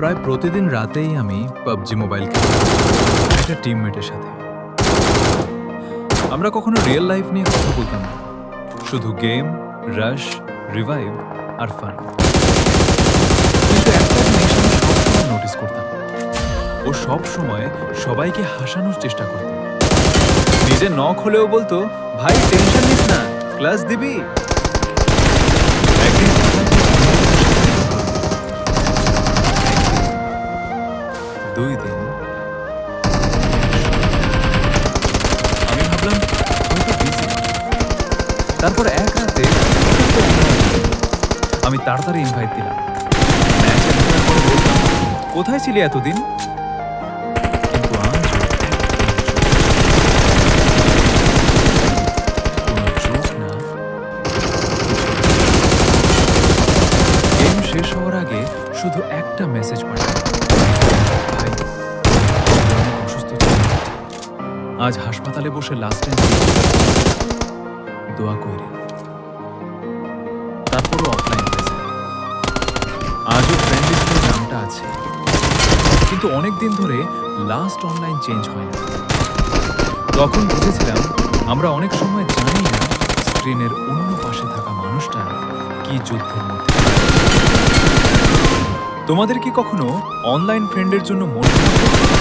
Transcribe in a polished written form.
প্রায় প্রতিদিন রাতেই আমি পাবজি মোবাইল খেলি একটা টিমমেটের সাথে। আমরা কখনো রিয়েল লাইফ নিয়ে কথা বলতাম না, শুধু গেম, রাশ, রিভাইভ আর ফান। কিন্তু একটা জিনিস আমি সবসময় নোটিস করতাম, ও সব সময় সবাইকে হাসানোর চেষ্টা করত। নিজে নক হলেও বলতো, ভাই টেনশন নিস না, ক্লাস দিবি। একদিন দুই দিন আমি ভাবলাম হয়তো busy। তারপর এক রাতে আমি তাড়াতাড়ি ইনভাইট দিলাম। ম্যাচের পর বললাম, কোথায় ছিলি এতদিন? কিন্তু আজ কোনো চোখ না। গেম শেষ হওয়ার আগে শুধু একটা মেসেজ পাঠায়, ভাই অনেক অসুস্থ ছিল, আজ হাসপাতালে বসে লাস্ট টাইম দোয়া কইরে। তারপরও অফলাইন হয়েছে, আজও ফ্রেন্ড লিস্টের নামটা আছে, কিন্তু অনেক দিন ধরে লাস্ট অনলাইন চেঞ্জ হয় না। তখন বুঝেছিলাম আমরা অনেক সময় জানি না স্ক্রিনের অন্য পাশে থাকা মানুষটা কি যুদ্ধের মধ্যে। তোমাদের কি কখনো অনলাইন ফ্রেন্ডের জন্য মন খারাপ হয়েছে?